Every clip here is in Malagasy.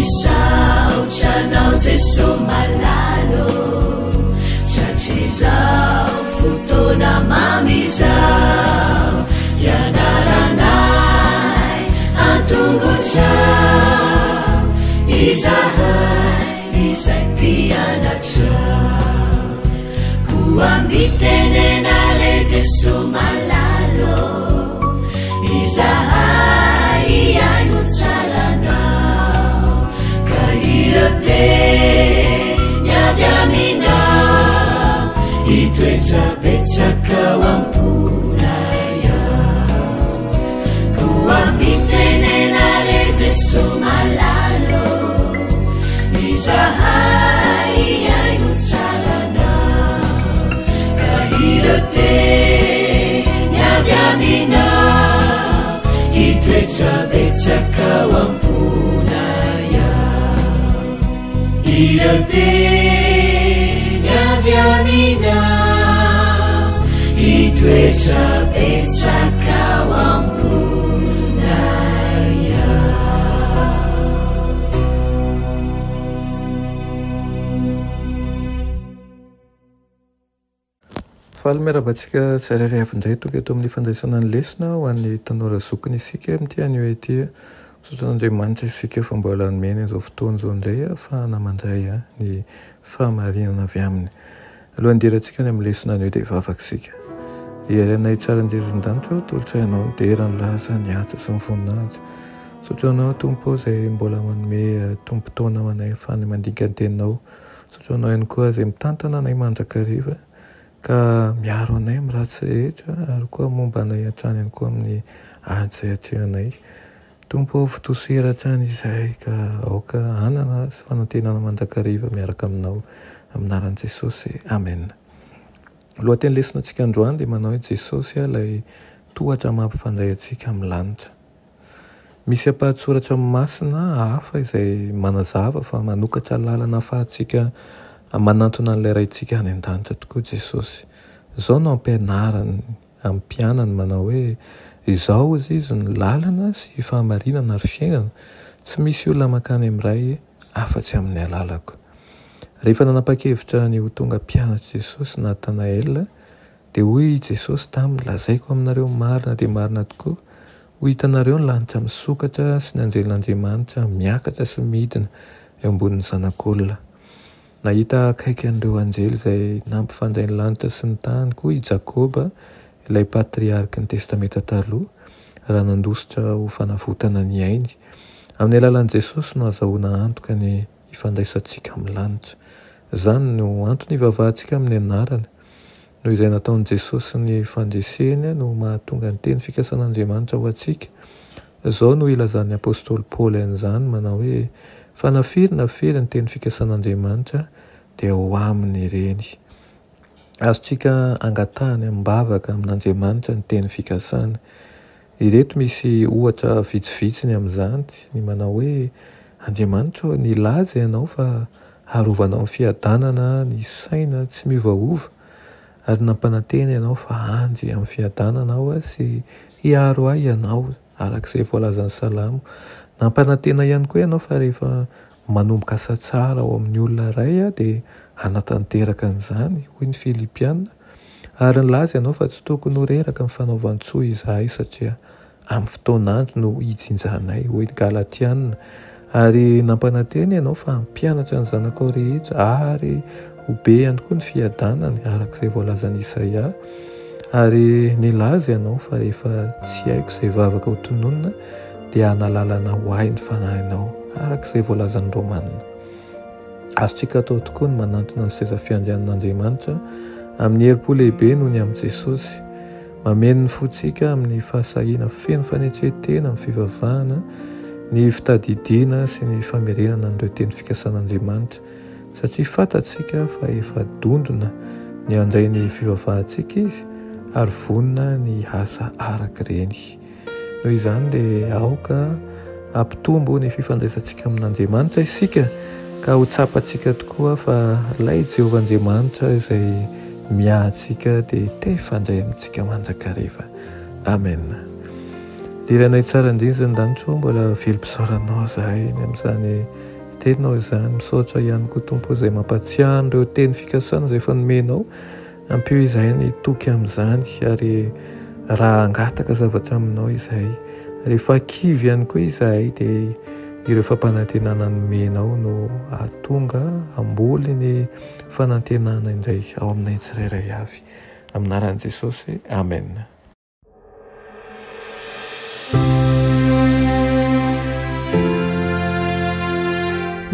misaotranao jeso malalo tratrizao fotona mamizao ianaranay antongotrao izahay izay mpianatrao koambitenenare jeso malalo izahay iaino tsaranao ka irote niavy aminao itoetsapetsakao amponaya koambitenenare jeso malalo izahay iaino tsaranao ka irote niavy aminao itoetsapetsakao amponaya irote niavy aminao itoetsapetsakao amponaya. Faly miarabantsika tsirairay avy-indray tonga eto amin'ny fandraisana ny lesona ho an'ny tanora zokiny isika amin'ity anio ety soton'Andriamanitra isika fa mbola nomeny izao fotoana izao indray ahafahana mandray ny fahamarinana avy aminy. Alohan'ny dirantsika ny amin'ny lesona anio dia vavaka isika. Irenay tsara anjerin-danitra tolotra ianao ny dera ny laza ny atsa sy ny voninahitra. Sotroanao tompo izay mbola manome tompo-taona manay ahafahany mandika ny teninao. Sotroanao ihany koa izay mitantana anay mandrakariva ka miaro anay amin'ny ratsy rehetra ary koa momba anay hatrany ihany koa amin'ny ady izay hatrehanay. Tompo fitosera hatrany izay ka aoka anana sy fanantenana mandrakariva miaraka aminao aminaran'i Jesosy. Amen. Lohateny lesona antsika androany dia manao hoe Jesosy ilay tohatra mampifandray antsika amin'ny lanitra. Misy ampahatsoratra amin'ny masina hafa izay manazava fa manokatra lalana ahafahantsika manantona an'ilay raintsika any an-danitra tokoa Jesosy. Izao no ampianarany amin'ny mpianany manao hoe izao izy ny lalana sy fahamarinana ary fiainana. Tsy misy olona mankany amin'iray afa-tsy amin'ny alalako. Rehefa nanapa-kevitra ny ho tonga mpianatra Jesosy Natanaela dia hoy Jesosy taminy lazaiko aminareo marina dia marina tokoa ho hitanareo ny lanitra misokatra sy ny anjelin'Andriamanitra miakatra sy midina eo ambonin'ny zanak'olona. Nahita akaiky an'ireo anjely izay nampifandray ny lanitra sy ny tany koa i Jakoba ilay patriarika ny testamenta taloha raha nandositra ho fanavotana ny ainy. Amin'ny alalan'i Jesosy no azahoana antoka ny ifandraisantsika amin'ny lanitra. Izany no antony ivavahantsika amin'ny anarany. Noho izay nataon'i Jesosy ny fandreseny no mahatonga ny teny fikasan'Andriamanitra ho antsika. Izao no ilazan'ny apôstôly Paoly an'izany manao hoe fa nafiry ny teny fikasan'Andriamanitra dia ho aminy ireny. Azontsika angatahany ambavaka amin'Andriamanitra ny teny fikasana. Ireto misy ohatra vitsivitsiny amin'izany ny manao hoe Andriamanitra nilaza ianao fa harovanao ny fiadanana ny saina tsy miovaova ary nampanantena ianao fa anjy amin'ny fiadananao sy hiaro ahy ianao arak'izay voalazan'ny Salamo. Nampanantena ihany koa ianao fa rehefa manomboka asa tsara ao amin'ny olona iray dia hanatanteraka an'izany hoy ny Filipiana ary nilaza ianao fa tsy tokony ho reraka ny fanaovan-tsoa izahay satria amin'ny fotoan'andro no hijinjanay hoy ny Galatiana. Ary nampanantena ianao fa hampianatra ny zanakao rehetra ary ho be ihany koa ny fiadanany arak'izay voalazan'i Isaia. Ary nilaza ianao fa rehefa tsy haiko izay vavaka ho tononona dia hanalalana ho ahy ny fanahinao arak'izay voalazan'ny Romanina. Azontsika atao tokoa ny manantona ny seza fiandrianan'Andriamanitra amin'ny herim-po lehibe noho ny amin'i Jesosy. Mameno ny fontsika amin'ny fahasahiana feno fanetsetena amin'ny fivavahana, ny fitadidiana sy ny famerenana n'ireo teny fikasan'Andriamanitra satria fantatsika fa efa dondona ny handray ny fivavahantsika izy ary vonona ny asa arak'ireny. Noho izany dia aoka ampitombo ny fifandraisantsika amin'Andriamanitra isika ka ho tsapantsika tokoa fa ilay Jehovahandriamanitra izay miahantsika dia te hifandray amintsika mandrakariva. Amen. Liranay tsara indrindra ny danitro mbola velom-pisaoranao zahay ny amin'izany teninao izany. Misaotra ihany koa tompo izay mampatsiahany ireo teny fikasana izay efa nomenao, ampio izay ny toky amin'izany, ary raha angataka zavatra aminao izay, rehefa kivy ihany koa izahay dia ireo fampanantenana nomenao no atonga amboly ny fanantenana indray ao aminay tsirairay avy, aminaran'i Jesosy, amen.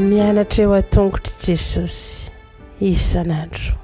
Mianatra eo an-tongotry Jesosy isan'andro.